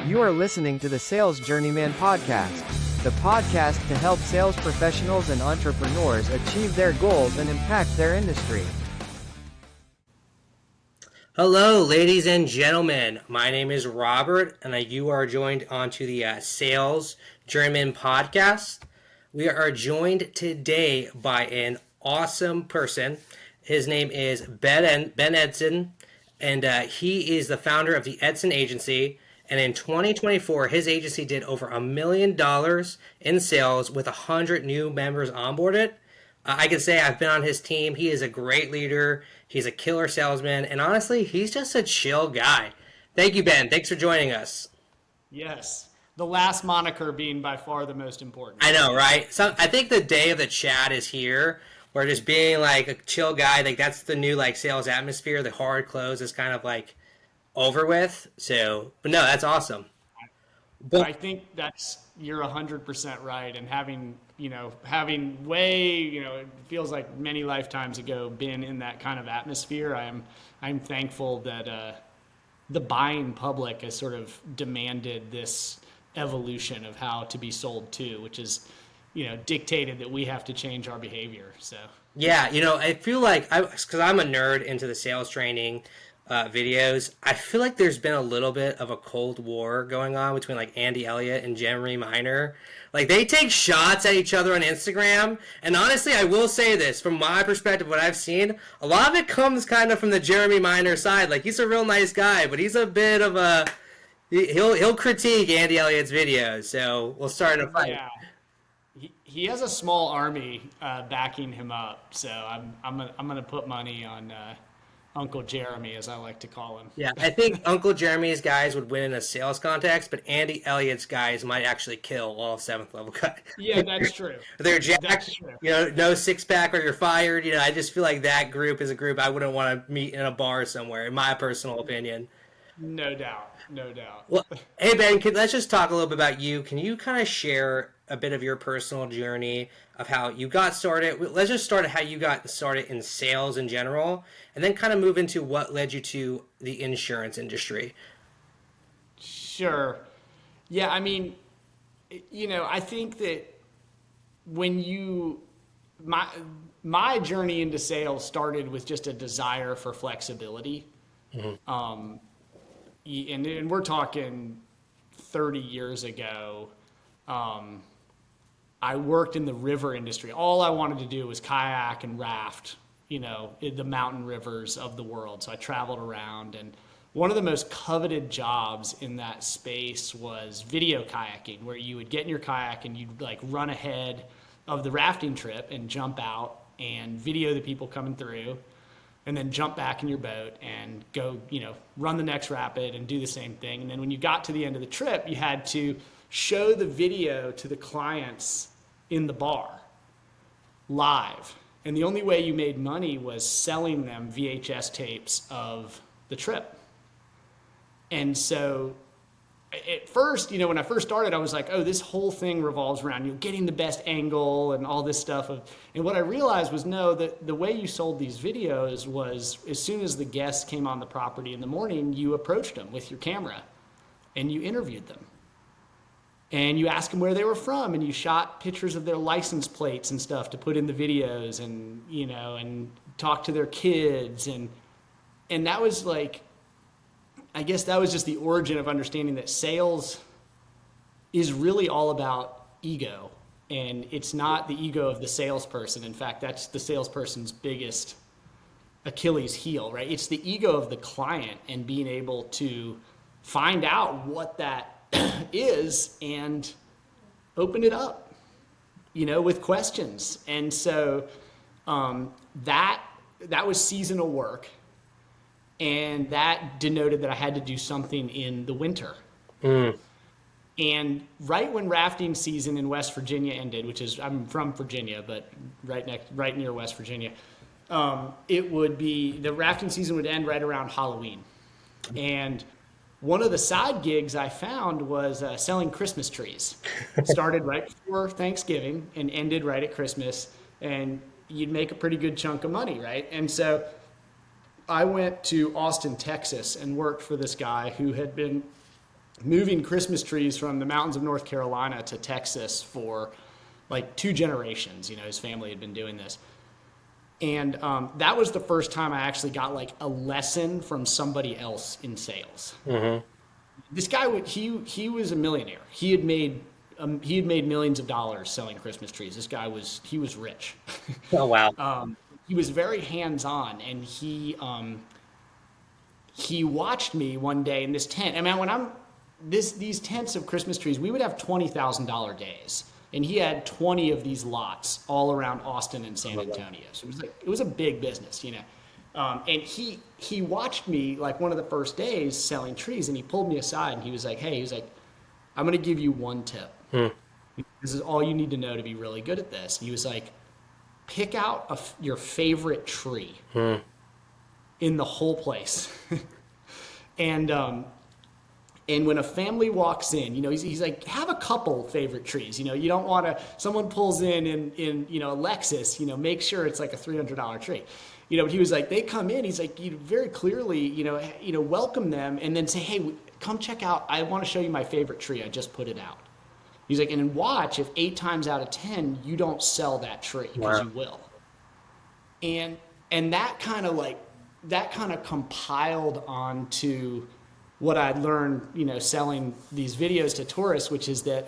You are listening to the Sales Journeyman Podcast, the podcast to help sales professionals and entrepreneurs achieve their goals and impact their industry. Hello, ladies and gentlemen. My name is Robert, and you are joined onto the Sales Journeyman Podcast. We are joined today by an awesome person. His name is Ben Edson, and he is the founder of the Edson Agency. And in 2024, his agency did over $1 million in sales with 100 new members onboarded. I can say I've been on his team. He is a great leader. He's a killer salesman. And honestly, he's just a chill guy. Thank you, Ben. Thanks for joining us. Yes. The last moniker being by far the most important. I know, right? So I think the day of the chat is here, where just being like a chill guy, like that's the new like sales atmosphere. The hard close is kind of like over with. So, but no, that's awesome. But I think you're 100% right. And having way, it feels like many lifetimes ago been in that kind of atmosphere. I'm thankful that the buying public has sort of demanded this evolution of how to be sold to, which is, dictated that we have to change our behavior. So yeah, I feel like because I'm a nerd into the sales training videos, I feel like there's been a little bit of a cold war going on between like Andy Elliott and Jeremy Minor. Like they take shots at each other on Instagram, and honestly, I will say this from my perspective, what I've seen, a lot of it comes kind of from the Jeremy Minor side. Like he's a real nice guy, but he's a bit of a he'll critique Andy Elliott's videos. So we'll start a fight. Yeah. He has a small army backing him up, so I'm gonna put money on Uncle Jeremy, as I like to call him. Yeah, I think Uncle Jeremy's guys would win in a sales context, but Andy Elliott's guys might actually kill all 7th level guys. Yeah, that's true. They're jacked, no 6-pack or you're fired. I just feel like that group is a group I wouldn't want to meet in a bar somewhere, in my personal opinion. No doubt. Well, hey Ben, let's just talk a little bit about you. Can you kind of share a bit of your personal journey of how you got started? Let's just start at how you got started in sales in general, and then kind of move into what led you to the insurance industry. Sure. Yeah, I mean, I think that when my journey into sales started with just a desire for flexibility. Mm-hmm. And we're talking 30 years ago. I worked in the river industry. All I wanted to do was kayak and raft, in the mountain rivers of the world. So I traveled around, and one of the most coveted jobs in that space was video kayaking, where you would get in your kayak and you'd like run ahead of the rafting trip and jump out and video the people coming through, and then jump back in your boat and go, run the next rapid and do the same thing. And then when you got to the end of the trip, you had to show the video to the clients in the bar live. And the only way you made money was selling them VHS tapes of the trip. And so at first, when I first started, I was like, oh, this whole thing revolves around getting the best angle and all this stuff. And what I realized was, no, that the way you sold these videos was as soon as the guests came on the property in the morning, you approached them with your camera and you interviewed them. And you asked them where they were from, and you shot pictures of their license plates and stuff to put in the videos, and, and talk to their kids. And that was like, I guess that was just the origin of understanding that sales is really all about ego, and it's not the ego of the salesperson. In fact, that's the salesperson's biggest Achilles heel, right? It's the ego of the client and being able to find out what that is and open it up, with questions. And so that was seasonal work. And that denoted that I had to do something in the winter. Mm. And right when rafting season in West Virginia ended, I'm from Virginia, but right near West Virginia, the rafting season would end right around Halloween. And one of the side gigs I found was selling Christmas trees. Started right before Thanksgiving and ended right at Christmas. And you'd make a pretty good chunk of money, right? And so I went to Austin, Texas, and worked for this guy who had been moving Christmas trees from the mountains of North Carolina to Texas for like 2 generations. You know, his family had been doing this. And that was the first time I actually got like a lesson from somebody else in sales. Mm-hmm. This guy, he was a millionaire. He had made millions of dollars selling Christmas trees. This guy was rich. Oh, wow. He was very hands-on, and he watched me one day in this tent. I mean, when these tents of Christmas trees, we would have $20,000 days, and he had 20 of these lots all around Austin and San Antonio. So it was a big business, you know. And he watched me like one of the first days selling trees, and he pulled me aside and he was like, "Hey," he was like, "I'm going to give you one tip. This is all you need to know to be really good at this." And he was like, "Pick out your favorite tree in the whole place." And when a family walks in, you know, he's like, have a couple favorite trees. You know, you don't want to, someone pulls in, you know, a Lexus, you know, make sure it's like a $300 tree. You know, but he was like, they come in, he's like, you very clearly, you know, welcome them and then say, "Hey, come check out, I want to show you my favorite tree. I just put it out." He's like, and then watch if 8 times out of 10, you don't sell that tree, because you will. And that kind of compiled onto what I'd learned, you know, selling these videos to tourists, which is that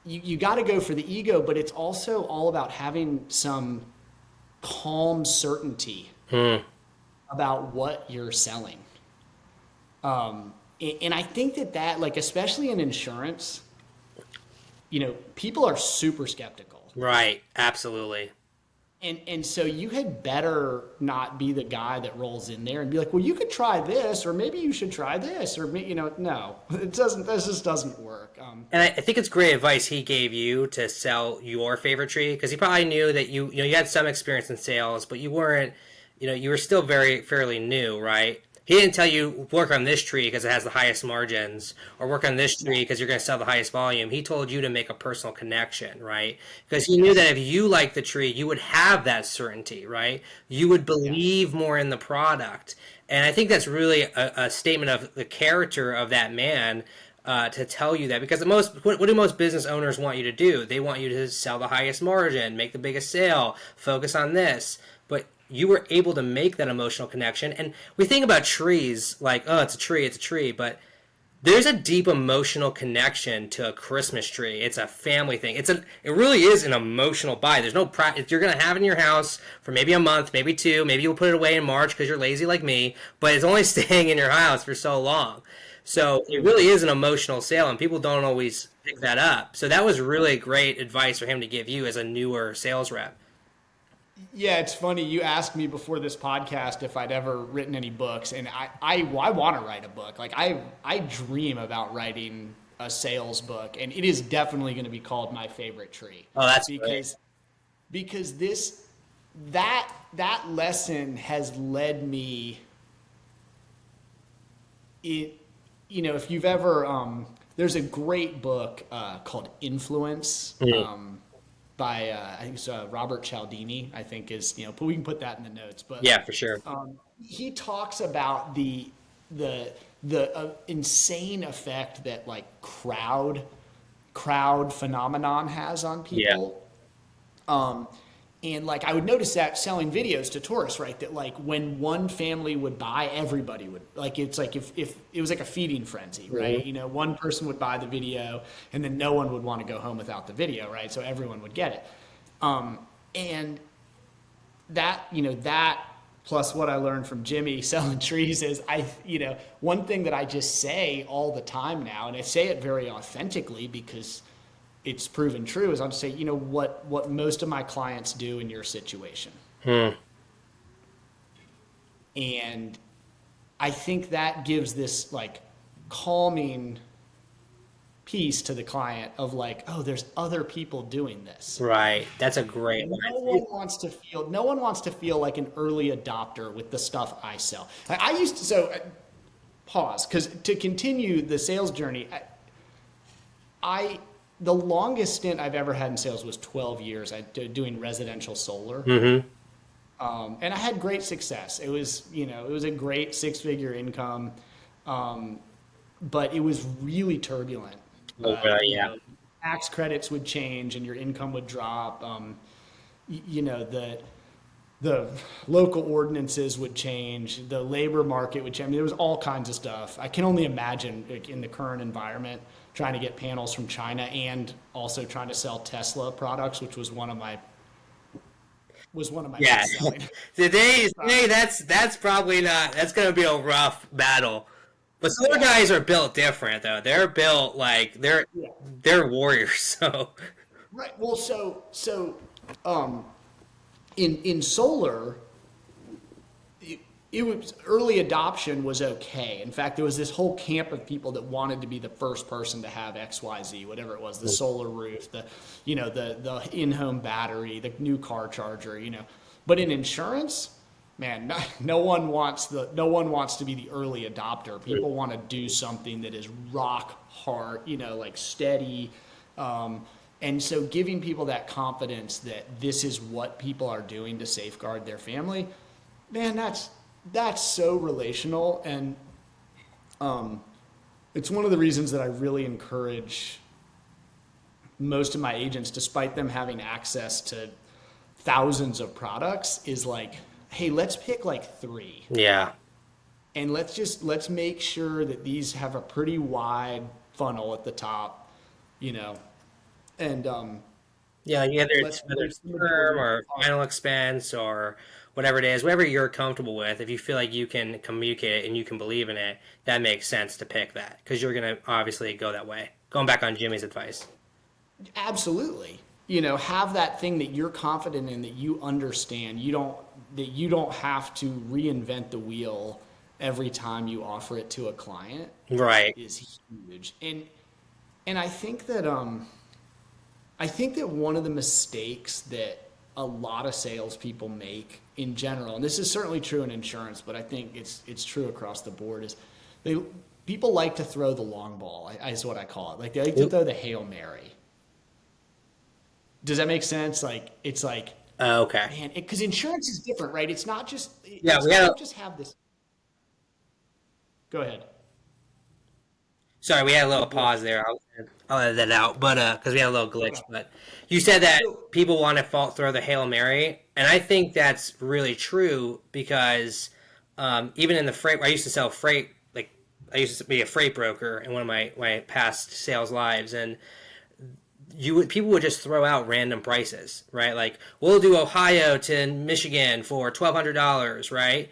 you got to go for the ego, but it's also all about having some calm certainty about what you're selling. And I think that like, especially in insurance, you know, people are super skeptical. Right. Absolutely. And so you had better not be the guy that rolls in there and be like, "Well, you could try this, or maybe you should try this," or, you know, no, it doesn't. This just doesn't work. And I think it's great advice he gave you to sell your favorite tree, because he probably knew that you had some experience in sales, but you weren't, you know, you were still fairly new, right? He didn't tell you work on this tree because it has the highest margins, or work on this tree because you're going to sell the highest volume. He told you to make a personal connection, right? Because he knew that if you liked the tree, you would have that certainty, right? You would believe more in the product. And I think that's really a statement of the character of that man, to tell you that, because what do most business owners want you to do? They want you to sell the highest margin, make the biggest sale, focus on this. But you were able to make that emotional connection. And we think about trees like, oh, it's a tree, but there's a deep emotional connection to a Christmas tree. It's a family thing. It really is an emotional buy. There's no you're going to have it in your house for maybe a month, maybe 2, maybe you'll put it away in March because you're lazy like me, but it's only staying in your house for so long. So it really is an emotional sale, and people don't always pick that up. So that was really great advice for him to give you as a newer sales rep. Yeah, it's funny. You asked me before this podcast if I'd ever written any books, and I want to write a book. Like I dream about writing a sales book, and it is definitely going to be called My Favorite Tree. Oh, that's because that lesson has led me. You know, if you've ever there's a great book called Influence. By I think it's Robert Cialdini, I think is, you know, but we can put that in the notes. But yeah, for sure. He talks about the insane effect that like crowd phenomenon has on people. Yeah. And like I would notice that selling videos to tourists, right? That like when one family would buy, everybody would, like, it's like if it was like a feeding frenzy, right? Mm-hmm. You know, one person would buy the video and then no one would want to go home without the video, right? So everyone would get it. And that, you know, that plus what I learned from Jimmy selling trees is one thing that I just say all the time now, and I say it very authentically because it's proven true, is I'll just say, you know, what most of my clients do in your situation. And I think that gives this like calming piece to the client of like, oh, there's other people doing this. Right. That's a great one. No one wants to feel like an early adopter with the stuff I sell. I used to, pause, because to continue the sales journey, the longest stint I've ever had in sales was 12 years. Doing residential solar. Mm-hmm. And I had great success. It was a great 6-figure income. but it was really turbulent. Oh, yeah. Tax credits would change and your income would drop. The local ordinances would change, the labor market would change. I mean, there was all kinds of stuff. I can only imagine, like, in the current environment, trying to get panels from China and also trying to sell Tesla products, which was one of my Yeah. best selling. Today, that's probably not. That's gonna be a rough battle. But solar guys are built different, though. They're built like they're warriors. So Right. Well, in solar, it was early adoption was okay. In fact, there was this whole camp of people that wanted to be the first person to have XYZ, whatever it was, the solar roof, the in-home battery, the new car charger, But in insurance, man, no one wants to be the early adopter. People want to do something that is rock hard, like steady. And so giving people that confidence that this is what people are doing to safeguard their family, man, that's so relational. And it's one of the reasons that I really encourage most of my agents, despite them having access to thousands of products, is like, hey, let's pick like 3. yeah, And let's make sure that these have a pretty wide funnel at the top, and yeah. Whether it's term or final expense or whatever it is, whatever you're comfortable with. If you feel like you can communicate it and you can believe in it, that makes sense to pick that because you're gonna obviously go that way. Going back on Jimmy's advice. absolutely, have that thing that you're confident in, that you understand. You don't have to reinvent the wheel every time you offer it to a client. Right. Is huge. And I think that one of the mistakes that a lot of salespeople make in general, and this is certainly true in insurance, but I think it's true across the board, is people like to throw the long ball, is what I call it. Like, they like to throw the Hail Mary. Does that make sense? Like, it's like, Okay. man, because insurance is different, right? It's not just, just have this. Go ahead. Sorry, we had a little pause there. I'll edit that out, but because we had a little glitch. But you said that people want to throw the Hail Mary, and I think that's really true because even in the freight, I used to sell freight. Like, I used to be a freight broker in one of my past sales lives, and people would just throw out random prices, right? Like, we'll do Ohio to Michigan for $1,200, right?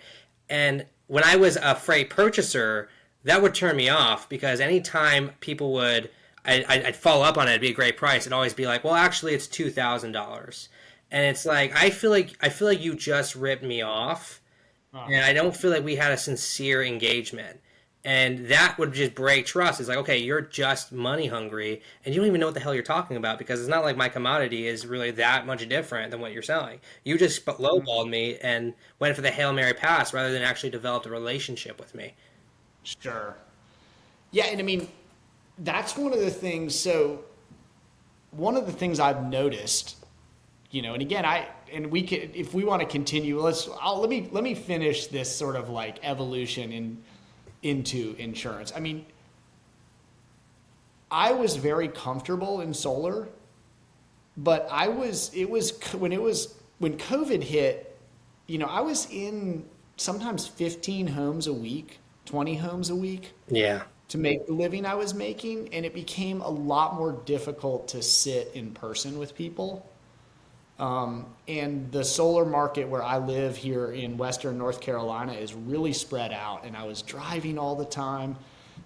And when I was a freight purchaser, that would turn me off because anytime people would, I'd follow up on it, it'd be a great price. It'd always be like, well, actually, it's $2,000, and it's like I feel like you just ripped me off, and I don't feel like we had a sincere engagement. And that would just break trust. It's like, okay, you're just money hungry, and you don't even know what the hell you're talking about because it's not like my commodity is really that much different than what you're selling. You just lowballed me and went for the Hail Mary pass rather than actually developed a relationship with me. Sure. Yeah, and I mean, that's one of the things. So one of the things I've noticed, and again, we can, if we want to continue, let me finish this sort of like evolution into insurance. I mean, I was very comfortable in solar, but when COVID hit, I was in sometimes 15 homes a week, 20 homes a week. Yeah. To make the living I was making, and it became a lot more difficult to sit in person with people. And the solar market where I live here in Western North Carolina is really spread out, and I was driving all the time.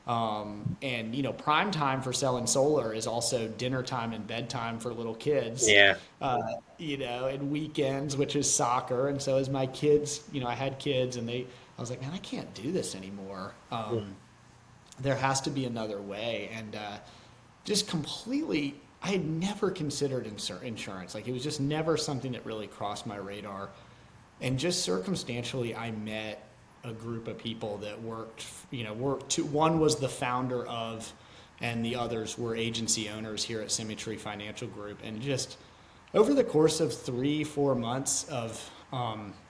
And prime time for selling solar is also dinner time and bedtime for little kids. Yeah. And weekends, which is soccer, and so as my kids, I had kids, and I was like, man, I can't do this anymore. There has to be another way, and just completely. I had never considered insurance. Like, it was just never something that really crossed my radar. And just circumstantially, I met a group of people that worked. One was the founder of, and the others were agency owners here at Symmetry Financial Group. And just over the course of 3-4 months of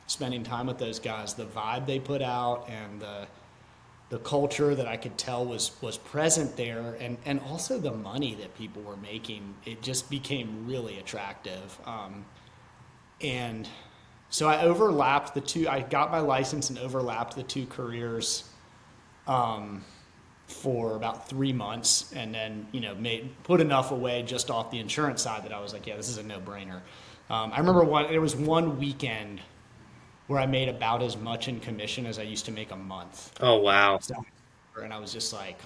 spending time with those guys, the vibe they put out and the the culture that I could tell was present there, and also the money that people were making, it just became really attractive. And so I overlapped the two. I got my license and overlapped the two careers for about 3 months, and then put enough away just off the insurance side that I was like, yeah, this is a no-brainer. I remember there was one weekend where I made about as much in commission as I used to make a month. Oh, wow. So, and I was just like,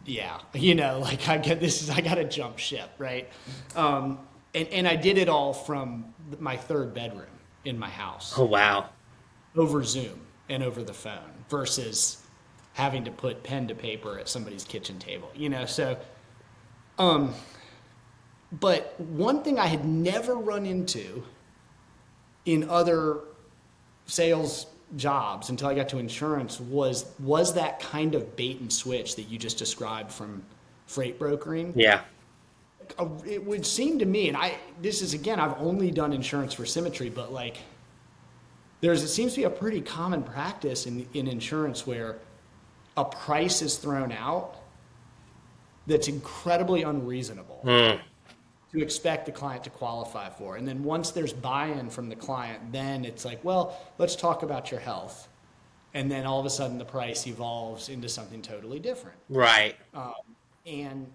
yeah, like I got to jump ship, right? And I did it all from my third bedroom in my house. Oh, wow. Over Zoom and over the phone versus having to put pen to paper at somebody's kitchen table, so, but one thing I had never run into in other sales jobs until I got to insurance was that kind of bait and switch that you just described from freight brokering. Yeah. It would seem to me, and I've only done insurance for Symmetry, but like it seems to be a pretty common practice in insurance where a price is thrown out that's incredibly unreasonable to expect the client to qualify for. And then once there's buy-in from the client, then it's like, well, let's talk about your health. And then all of a sudden the price evolves into something totally different. Right. And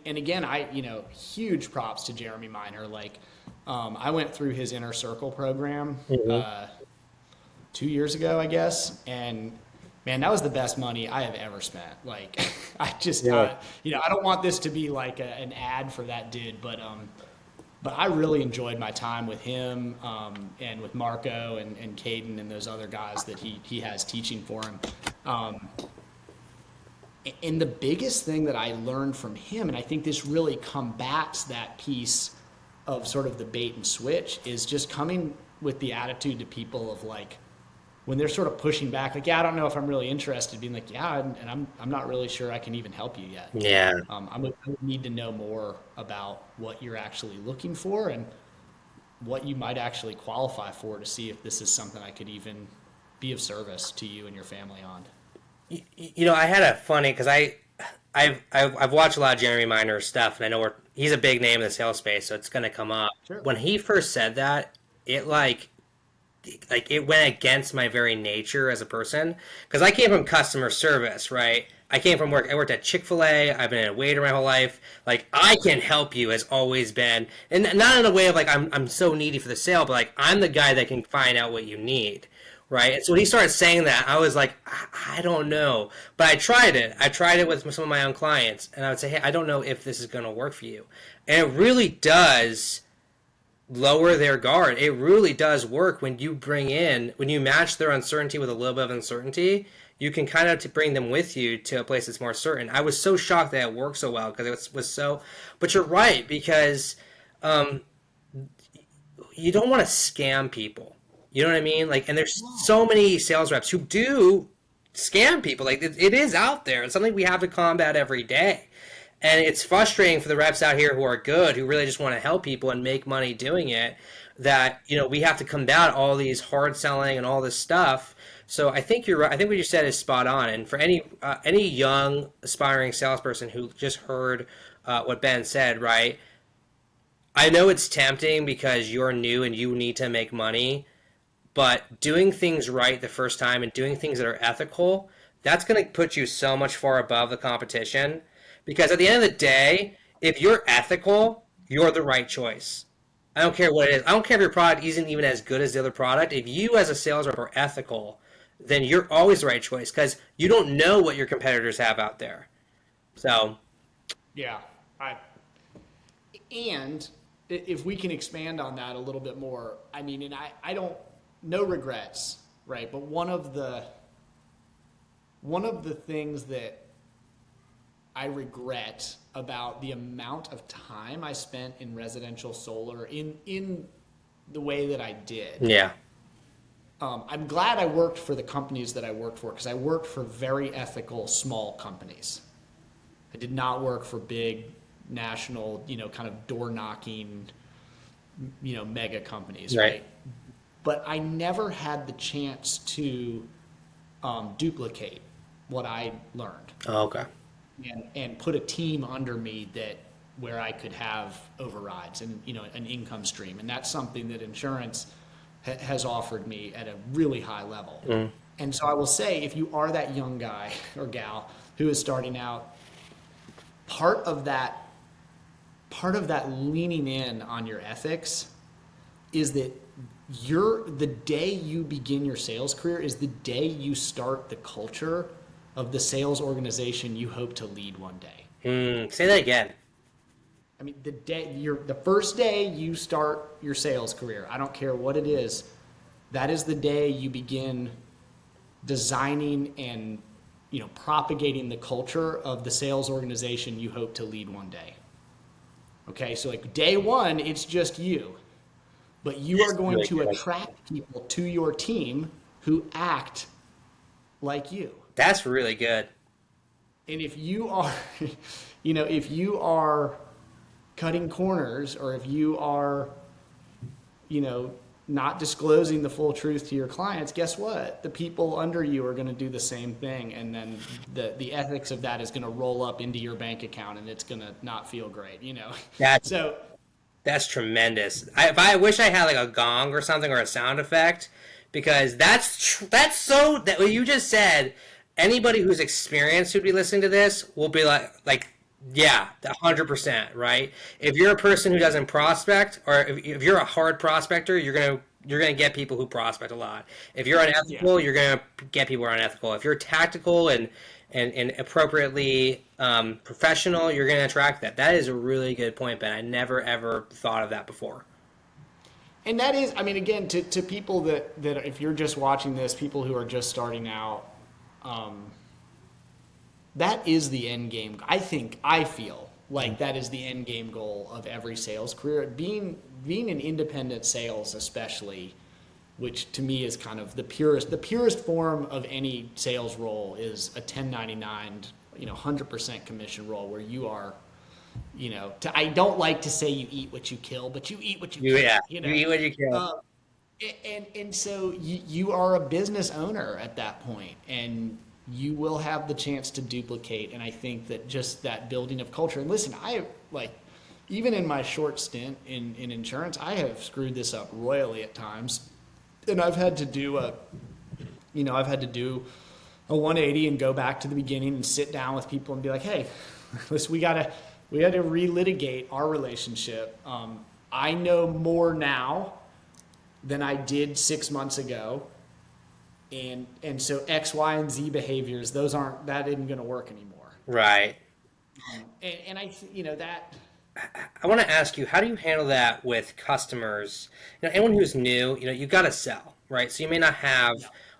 again, huge props to Jeremy Miner. Like, I went through his Inner Circle program 2 years ago, I guess, and man, that was the best money I have ever spent. Like, I just, I don't want this to be like an ad for that dude, but I really enjoyed my time with him, and with Marco and Caden and those other guys that he has teaching for him. And the biggest thing that I learned from him, and I think this really combats that piece of sort of the bait and switch, is just coming with the attitude to people of like, when they're sort of pushing back, like, yeah, I don't know if I'm really interested, being like, yeah, and I'm not really sure I can even help you yet. Yeah. I would need to know more about what you're actually looking for and what you might actually qualify for to see if this is something I could even be of service to you and your family on. I had a funny, because I've watched a lot of Jeremy Miner's stuff, and I know he's a big name in the sales space, so it's going to come up. Sure. When he first said that, it it went against my very nature as a person, because I came from customer service, right? I came from work. I worked at Chick-fil-A. I've been a waiter my whole life. Like, I can help you has always been, and not in a way of like I'm so needy for the sale, but like I'm the guy that can find out what you need, right? And so when he started saying that, I was like, I don't know, but I tried it. I tried it with some of my own clients, and I would say, hey, I don't know if this is going to work for you, and it really does lower their guard. It really does work when you match their uncertainty with a little bit of uncertainty. You can kind of bring them with you to a place that's more certain. I was so shocked that it worked so well, because it was so. But you're right, because you don't want to scam people. You know what I mean? Like, and there's so many sales reps who do scam people. Like, it is out there. It's something we have to combat every day. And it's frustrating for the reps out here who are good, who really just want to help people and make money doing it, that, we have to combat all these hard selling and all this stuff. So I think you're right. I think what you said is spot on. And for any young aspiring salesperson who just heard what Ben said, right? I know it's tempting because you're new and you need to make money, but doing things right the first time and doing things that are ethical, that's going to put you so much far above the competition. Because at the end of the day, if you're ethical, you're the right choice. I don't care what it is. I don't care if your product isn't even as good as the other product. If you as a sales rep are ethical, then you're always the right choice, because you don't know what your competitors have out there. So, yeah. And if we can expand on that a little bit more, I mean, and I don't, no regrets, right? But one of the things that I regret about the amount of time I spent in residential solar in the way that I did. Yeah. I'm glad I worked for the companies that I worked for, because I worked for very ethical small companies. I did not work for big national, kind of door knocking, mega companies, right? but I never had the chance to duplicate what I learned. Oh, okay. And put a team under me where I could have overrides and, an income stream. And that's something that insurance has offered me at a really high level. And so I will say, if you are that young guy or gal who is starting out, part of that leaning in on your ethics is that the day you begin your sales career is the day you start the culture of the sales organization you hope to lead one day. Say that again. I mean, the first day you start your sales career, I don't care what it is, that is the day you begin designing and, propagating the culture of the sales organization you hope to lead one day. Okay, so like day one, it's just you. But you are going to attract people to your team who act like you. That's really good. And if you are, if you are cutting corners, or if you are, not disclosing the full truth to your clients, guess what? The people under you are going to do the same thing. And then the ethics of that is going to roll up into your bank account, and it's going to not feel great, That's tremendous. I wish I had like a gong or something, or a sound effect, because that's what you just said. Anybody who's experienced who'd be listening to this will be like, yeah, 100%, right? If you're a person who doesn't prospect, or if you're a hard prospector, you're gonna get people who prospect a lot. If you're unethical, you're gonna get people who are unethical. If you're tactical and appropriately professional, you're gonna attract that. That is a really good point, Ben. I never ever thought of that before. And that is, I mean, again, to people that if you're just watching this, people who are just starting out, that is the end game. I feel like that is the end game goal of every sales career. Being in independent sales, especially, which to me is kind of the purest form of any sales role, is a 1099, 100% commission role, where you are, I don't like to say you eat what you kill, but you eat what you kill. Yeah, you eat what you kill. And so you are a business owner at that point, and you will have the chance to duplicate. And I think that just that building of culture, and listen, even in my short stint in insurance, I have screwed this up royally at times. And I've had to do a 180 and go back to the beginning and sit down with people and be like, hey, listen, we had to relitigate our relationship. I know more now than I did 6 months ago. And so X, Y, and Z behaviors, that isn't going to work anymore. Right. And I want to ask you, how do you handle that with customers? Anyone who's new, you've got to sell, right? So you may not have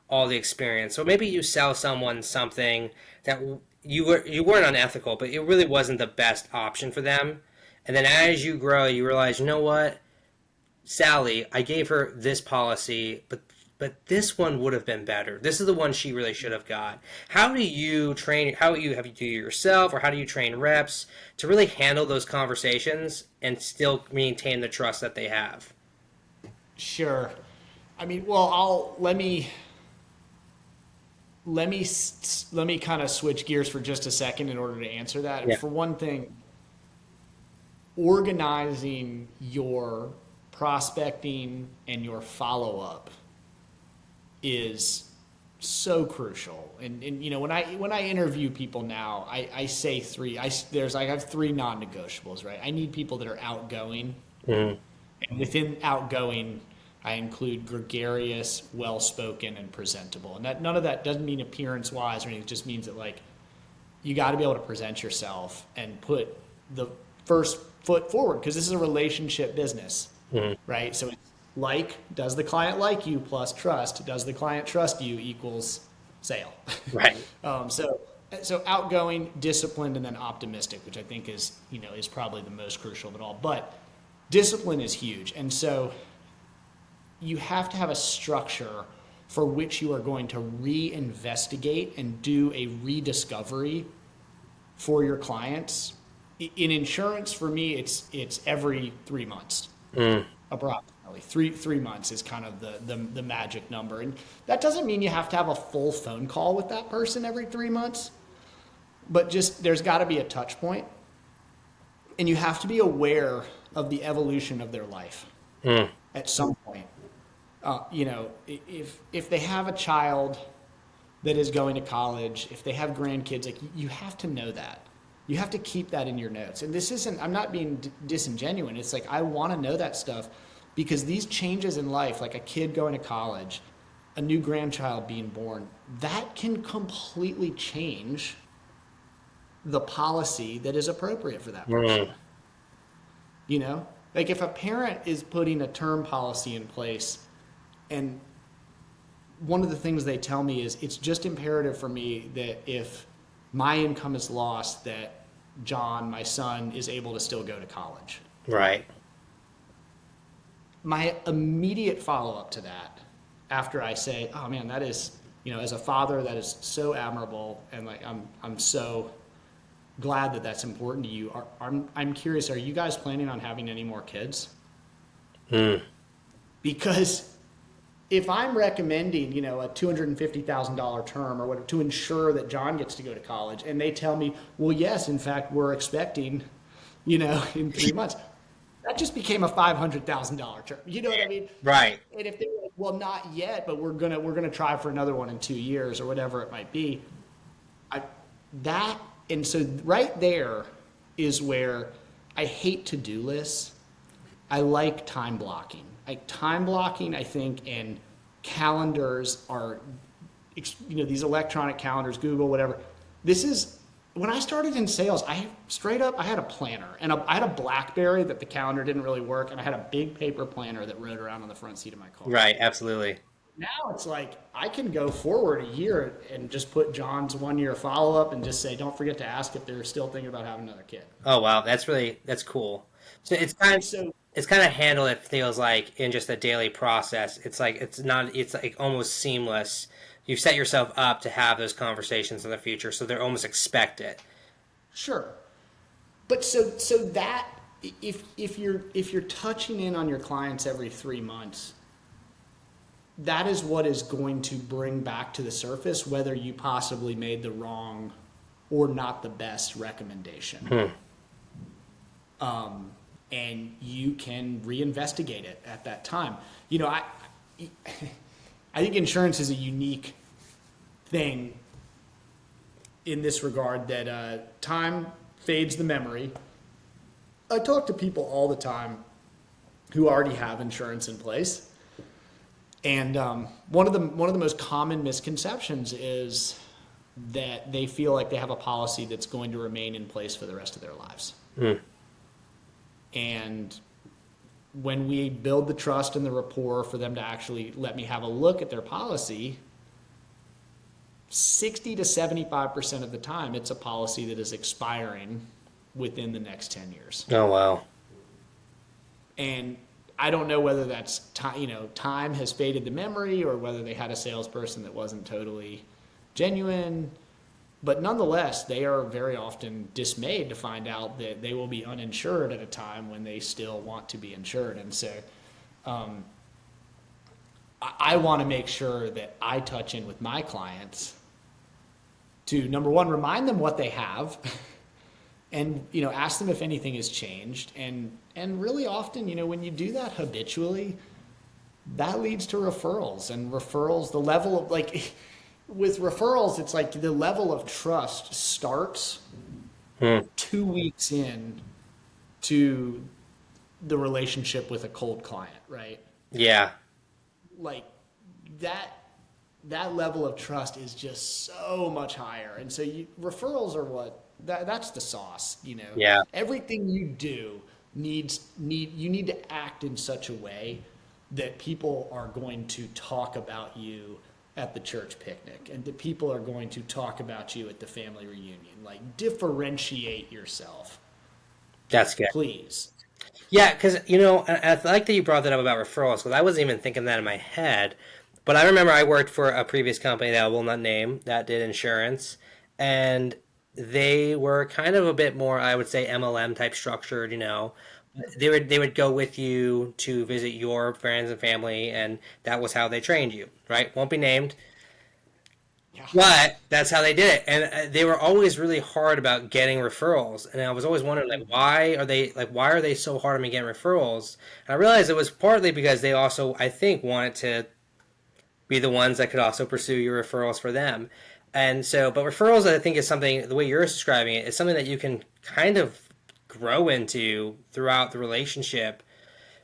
all the experience. So maybe you sell someone something that you weren't unethical, but it really wasn't the best option for them. And then as you grow, you realize, you know what, Sally, I gave her this policy, but this one would have been better. This is the one she really should have got. How do you train? Have you do it yourself, or how do you train reps to really handle those conversations and still maintain the trust that they have? Sure. I mean, well, let me kind of switch gears for just a second in order to answer that. Yeah. For one thing, organizing your prospecting and your follow-up is so crucial. And when I interview people now, I say three. I have three non-negotiables, right? I need people that are outgoing, and within outgoing, I include gregarious, well-spoken, and presentable. And that none of that doesn't mean appearance-wise or anything. It just means that you got to be able to present yourself and put the first foot forward, because this is a relationship business, right? So it's does the client like you plus trust? Does the client trust you equals sale? Right. So outgoing, disciplined, and then optimistic, which I think is probably the most crucial of it all. But discipline is huge. And so you have to have a structure for which you are going to reinvestigate and do a rediscovery for your clients. In insurance, for me, it's every 3 months. Approximately 3 months is kind of the magic number. And that doesn't mean you have to have a full phone call with that person every 3 months, but just there's got to be a touch point, and you have to be aware of the evolution of their life at some point. If they have a child that is going to college, if they have grandkids, like you have to know that. You have to keep that in your notes. And this isn't, I'm not being disingenuous. It's like, I want to know that stuff because these changes in life, like a kid going to college, a new grandchild being born, that can completely change the policy that is appropriate for that person. You know, like if a parent is putting a term policy in place, and one of the things they tell me is it's just imperative for me that if my income is lost, that John, my son, is able to still go to college. Right. My immediate follow-up to that, after I say, oh man, that is, as a father, that is so admirable, and like I'm so glad that that's important to you. I'm curious, are you guys planning on having any more kids? Because if I'm recommending, a $250,000 term or whatever to ensure that John gets to go to college, and they tell me, well, yes, in fact, we're expecting, in 3 months, that just became a $500,000 term. You know what I mean? Right. And if they're like, well, not yet, but we're gonna try for another one in 2 years or whatever it might be, and so right there is where I hate to-do lists. I like time blocking. Time blocking, I think, and calendars are, these electronic calendars, Google, whatever. This is, when I started in sales, I had a planner, and I had a BlackBerry that the calendar didn't really work, and I had a big paper planner that rode around on the front seat of my car. Right, absolutely. Now it's like I can go forward a year and just put John's 1 year follow-up and just say, don't forget to ask if they're still thinking about having another kid. Oh, wow. That's cool. So it's kind of handled, it feels like, in just a daily process. It's like almost seamless. You've set yourself up to have those conversations in the future, so they're almost expect it. Sure. But so that if you're touching in on your clients every 3 months, that is what is going to bring back to the surface whether you possibly made the wrong or not the best recommendation. And you can reinvestigate it at that time. I think insurance is a unique thing in this regard that time fades the memory. I talk to people all the time who already have insurance in place. And one of the most common misconceptions is that they feel like they have a policy that's going to remain in place for the rest of their lives. And when we build the trust and the rapport for them to actually let me have a look at their policy, 60 to 75% of the time, it's a policy that is expiring within the next 10 years. Oh, wow. And I don't know whether that's time has faded the memory or whether they had a salesperson that wasn't totally genuine, but nonetheless, they are very often dismayed to find out that they will be uninsured at a time when they still want to be insured. And so I want to make sure that I touch in with my clients to, number one, remind them what they have and, ask them if anything has changed. And really often, when you do that habitually, that leads to referrals. And referrals, the level of, with referrals, it's like the level of trust starts 2 weeks in to the relationship with a cold client, right? Yeah. Like that level of trust is just so much higher. And so referrals are that's the sauce, Yeah. Everything you do you need to act in such a way that people are going to talk about you at the church picnic and that people are going to talk about you at the family reunion. Like, differentiate yourself. That's good. Please. Yeah, because, I like that you brought that up about referrals, because I wasn't even thinking that in my head. But I remember I worked for a previous company that I will not name that did insurance, and they were kind of a bit more, I would say, MLM type structured, they would go with you to visit your friends and family, and that was how they trained you, right? Won't be named. Yeah. But that's how they did it, and they were always really hard about getting referrals. And I was always wondering, like, why are they so hard on me getting referrals? And I realized it was partly because they also, I think, wanted to be the ones that could also pursue your referrals for them. And so, but referrals, I think, is something, the way you're describing it, is something that you can kind of grow into throughout the relationship.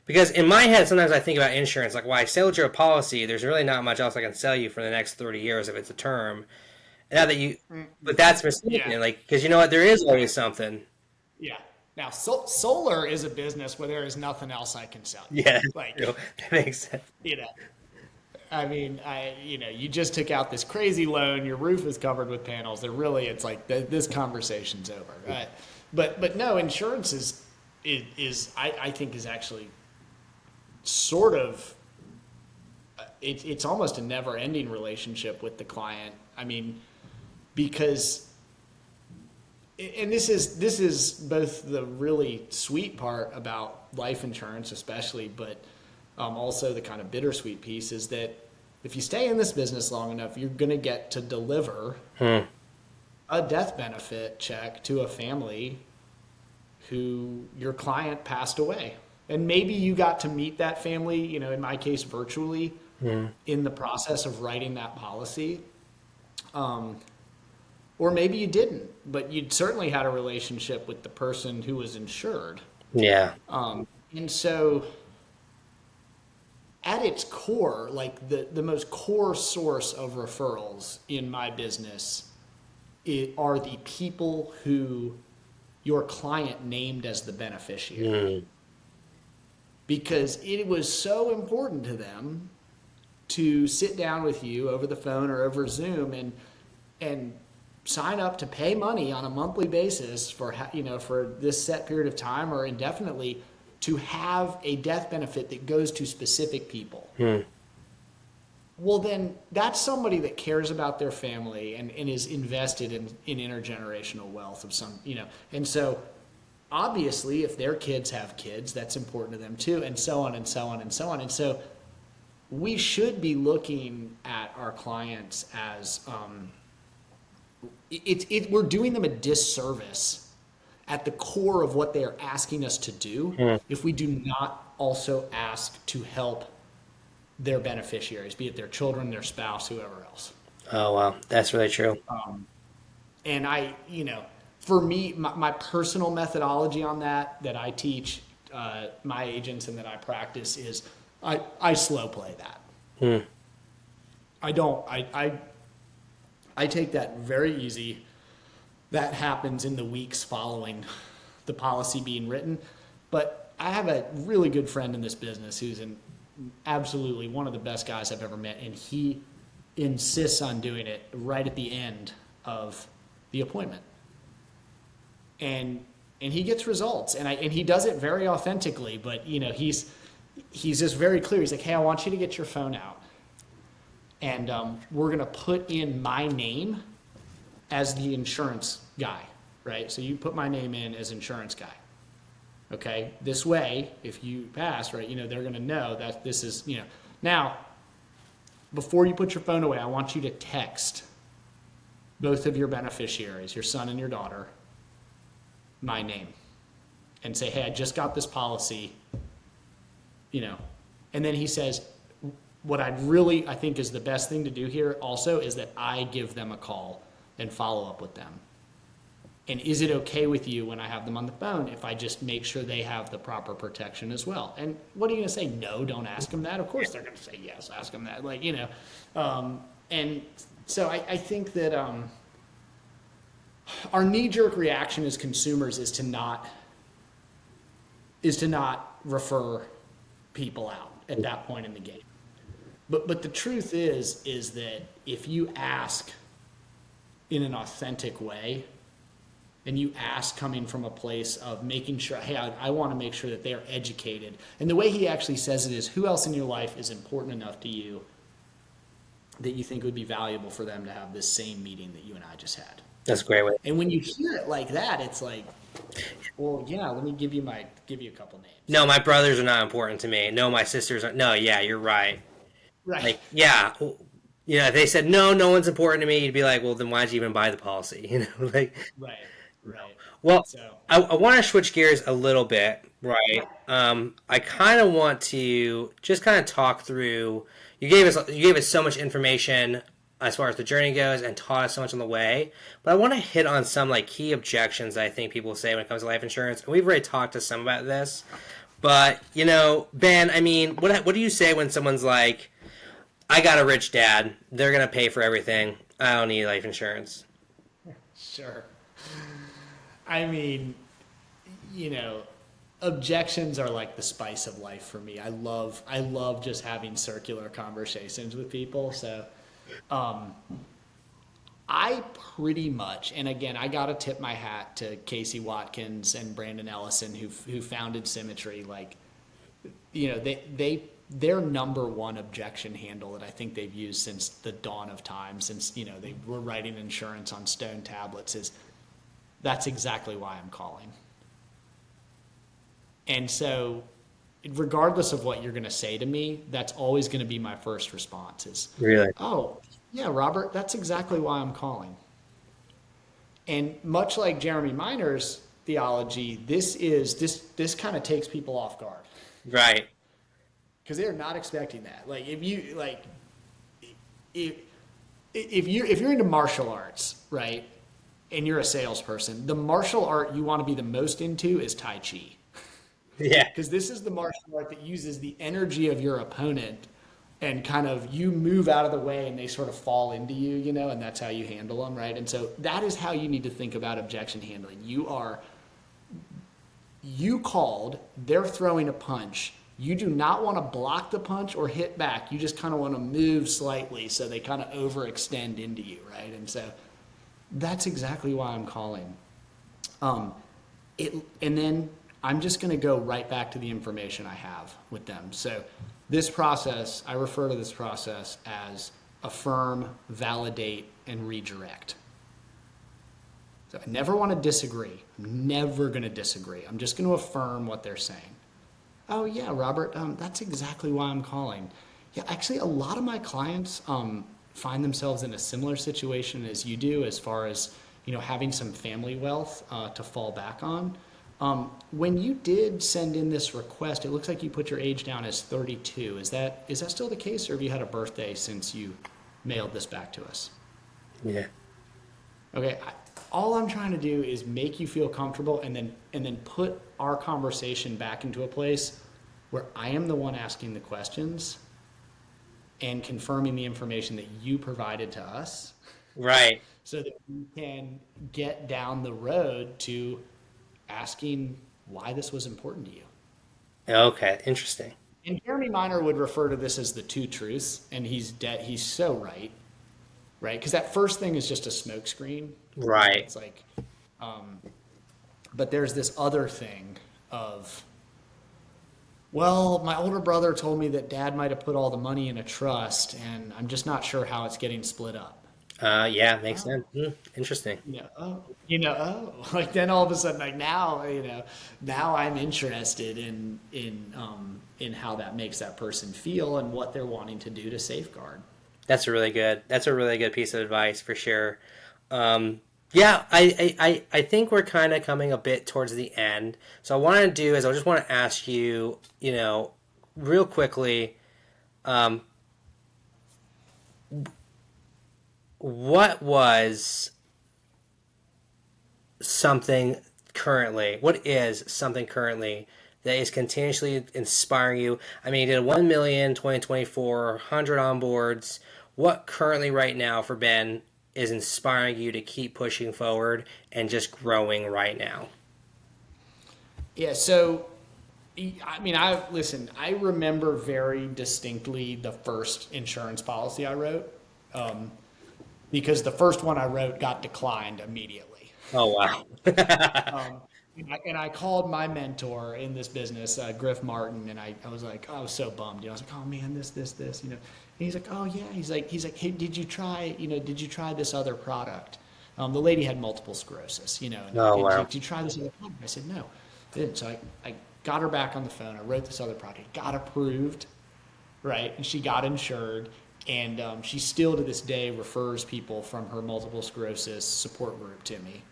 Because in my head, sometimes I think about insurance, like, well, I sold you a policy, there's really not much else I can sell you for the next 30 years if it's a term. Now that you, but that's mistaken, Yeah. like, because you know what, there is always something. Yeah. Now, solar is a business where there is nothing else I can sell you. Yeah, Like, that makes sense. you know, I mean, you just took out this crazy loan. Your roof is covered with panels. It's like this conversation's over. Right? But no, insurance is I think is actually sort of it's almost a never-ending relationship with the client. I mean, because and this is both the really sweet part about life insurance, especially, but also the kind of bittersweet piece is that if you stay in this business long enough, you're going to get to deliver a death benefit check to a family who your client passed away. And maybe you got to meet that family, in my case, virtually in the process of writing that policy. Or maybe you didn't, but you'd certainly had a relationship with the person who was insured. Yeah. And so at its core, like the most core source of referrals in my business are the people who your client named as the beneficiary. Because it was so important to them to sit down with you over the phone or over Zoom and sign up to pay money on a monthly basis for this set period of time or indefinitely to have a death benefit that goes to specific people. Well, then that's somebody that cares about their family and is invested in intergenerational wealth of some, and so obviously if their kids have kids, that's important to them too, and so on and so on and so on. And so we should be looking at our clients as we're doing them a disservice at the core of what they are asking us to do if we do not also ask to help their beneficiaries, be it their children, their spouse, whoever else. Oh, wow. That's really true. And for me, my personal methodology on that I teach my agents and that I practice is I slow play that. I take that very easy. That happens in the weeks following the policy being written. But I have a really good friend in this business who's absolutely one of the best guys I've ever met. And he insists on doing it right at the end of the appointment. And he gets results. And he does it very authentically. But, he's just very clear. He's like, hey, I want you to get your phone out. And we're going to put in my name as the insurance guy, right? So you put my name in as insurance guy. Okay? This way, if you pass, right, they're going to know that this is, Now, before you put your phone away, I want you to text both of your beneficiaries, your son and your daughter, my name. And say, hey, I just got this policy, And then he says, what I think is the best thing to do here also is that I give them a call and follow up with them. And is it okay with you when I have them on the phone if I just make sure they have the proper protection as well? And what are you going to say? No, don't ask them that. Of course they're going to say yes, ask them that. And so I think that our knee-jerk reaction as consumers is to not refer people out at that point in the game. But the truth is that if you ask in an authentic way, and you ask coming from a place of making sure, hey, I want to make sure that they are educated. And the way he actually says it is, who else in your life is important enough to you that you think would be valuable for them to have this same meeting that you and I just had? That's a great way. And when you hear it like that, it's like, Well, yeah, let me give you a couple names. No, my brothers are not important to me. No, my sisters are. No, yeah, you're right. Right. Like, yeah, if they said no, no one's important to me, you'd be like, well, then why'd you even buy the policy? Like, Right. Right. well, So, I want to switch gears a little bit, yeah. right? I kind of want to just kind of talk through. You gave us so much information as far as the journey goes, and taught us so much on the way. But I want to hit on some like key objections that I think people say when it comes to life insurance. And we've already talked to some about this, but Ben, I mean, what do you say when someone's like, "I got a rich dad; they're gonna pay for everything. I don't need life insurance." Sure. I mean, you know, objections are like the spice of life for me. I love just having circular conversations with people. So, I pretty much, and again, I got to tip my hat to Casey Watkins and Brandon Ellison who founded Symmetry. Like, their number one objection handle that I think they've used since the dawn of time, since they were writing insurance on stone tablets, is that's exactly why I'm calling. And so, regardless of what you're going to say to me, that's always going to be my first response is, Really? oh, yeah, Robert, that's exactly why I'm calling. And much like Jeremy Miner's theology, this kind of takes people off guard Right. because they're not expecting that. Like if you're into martial arts, right, and you're a salesperson, the martial art you want to be the most into is Tai Chi. Yeah. Because this is the martial art that uses the energy of your opponent and kind of you move out of the way and they sort of fall into you, and that's how you handle them, right? And so that is how you need to think about objection handling. You called, they're throwing a punch. You do not want to block the punch or hit back. You just kind of want to move slightly so they kind of overextend into you, right? And so that's exactly why I'm calling. And then I'm just going to go right back to the information I have with them. So this process, I refer to this process as affirm, validate, and redirect. So I never want to disagree. I'm never going to disagree. I'm just going to affirm what they're saying. Oh yeah, Robert, that's exactly why I'm calling. Yeah, actually a lot of my clients find themselves in a similar situation as you do as far as, having some family wealth to fall back on. When you did send in this request, it looks like you put your age down as 32. Is that still the case, or have you had a birthday since you mailed this back to us? Yeah. Okay. All I'm trying to do is make you feel comfortable, and then put our conversation back into a place where I am the one asking the questions and confirming the information that you provided to us, Right. so that we can get down the road to asking why this was important to you. Okay. Interesting. And Jeremy Miner would refer to this as the two truths, and he's so right? Because that first thing is just a smokescreen. Right. It's like, but there's this other thing of, well, my older brother told me that dad might have put all the money in a trust, and I'm just not sure how it's getting split up. Yeah, makes sense. Interesting. Like then all of a sudden, like now I'm interested in how that makes that person feel and what they're wanting to do to safeguard. That's a really good piece of advice for sure. Yeah, I think we're kind of coming a bit towards the end. So I just want to ask you, real quickly, what is something currently that is continuously inspiring you? I mean, you did 1 million, 2024, 100 onboards. What currently right now for Ben is inspiring you to keep pushing forward and just growing right now? Yeah, so I mean, I remember very distinctly the first insurance policy I wrote, because the first one I wrote got declined immediately. Oh, wow. And I called my mentor in this business, Griff Martin, and I was like, I was so bummed. I was like, oh man, this. And he's like, oh yeah. He's like, hey, did you try this other product? The lady had multiple sclerosis, you know. And, Oh, and wow. did you try this other product? I said, no. I didn't. So I got her back on the phone. I wrote this other product, got approved, right? And she got insured. And she still to this day refers people from her multiple sclerosis support group to me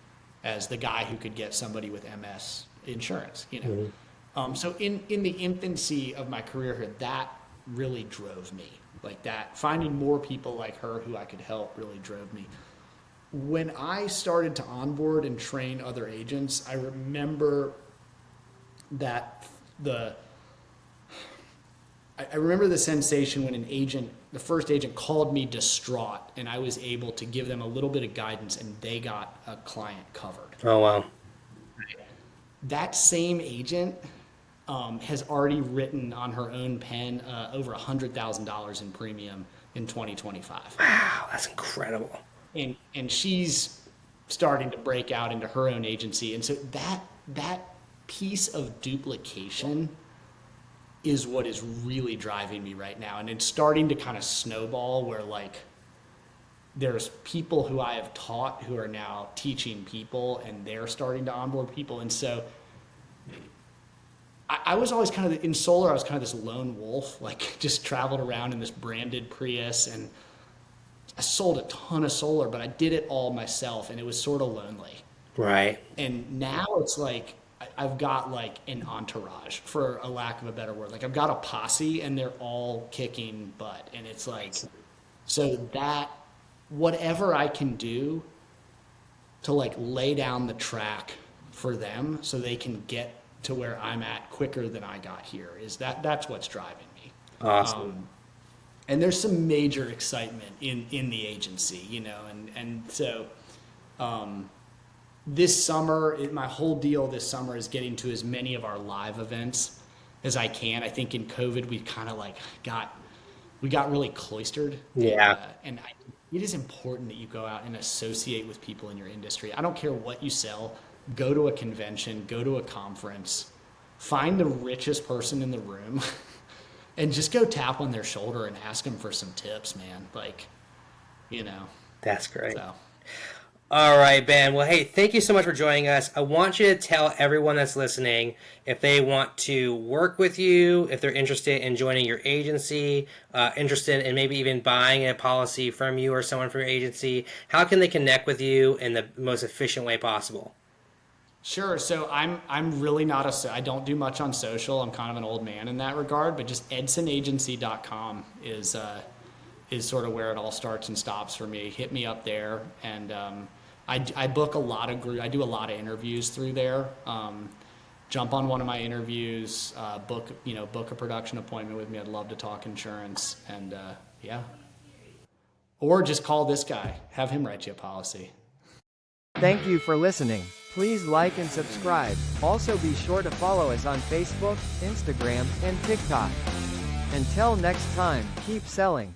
as the guy who could get somebody with MS insurance, you know. So in the infancy of my career here, that really drove me. Like that, finding more people like her who I could help really drove me. When I started to onboard and train other agents, I remember that I remember the sensation when the first agent called me distraught, and I was able to give them a little bit of guidance, and they got a client covered. Oh, wow. That same agent has already written on her own pen over $100,000 in premium in 2025. Wow, that's incredible. And she's starting to break out into her own agency. And so that piece of duplication is what is really driving me right now. And it's starting to kind of snowball where like there's people who I have taught who are now teaching people, and they're starting to onboard people. And so I was always kind of in solar, I was kind of this lone wolf, like just traveled around in this branded Prius, and I sold a ton of solar, but I did it all myself, and it was sort of lonely. Right. And now it's like I've got like an entourage, for a lack of a better word. Like I've got a posse, and they're all kicking butt. And it's like, so that whatever I can do to like lay down the track for them so they can get to where I'm at quicker than I got here, that's what's driving me. Awesome. And there's some major excitement in the agency, you know, and so this summer, my whole deal this summer is getting to as many of our live events as I can. I think in COVID we kind of like got really cloistered. Yeah. It is important that you go out and associate with people in your industry. I don't care what you sell. Go to a convention, go to a conference, find the richest person in the room and just go tap on their shoulder and ask them for some tips, man. Like, you know. That's great. So. All right, Ben. Well, hey, thank you so much for joining us. I want you to tell everyone that's listening if they want to work with you, if they're interested in joining your agency, interested in maybe even buying a policy from you or someone from your agency, how can they connect with you in the most efficient way possible? Sure. So I'm really not I don't do much on social. I'm kind of an old man in that regard, but just edsonagency.com is sort of where it all starts and stops for me. Hit me up there, and I book a lot of I do a lot of interviews through there. Jump on one of my interviews, book a production appointment with me. I'd love to talk insurance, and yeah. Or just call this guy, have him write you a policy. Thank you for listening. Please like and subscribe. Also be sure to follow us on Facebook, Instagram, and TikTok. Until next time, keep selling.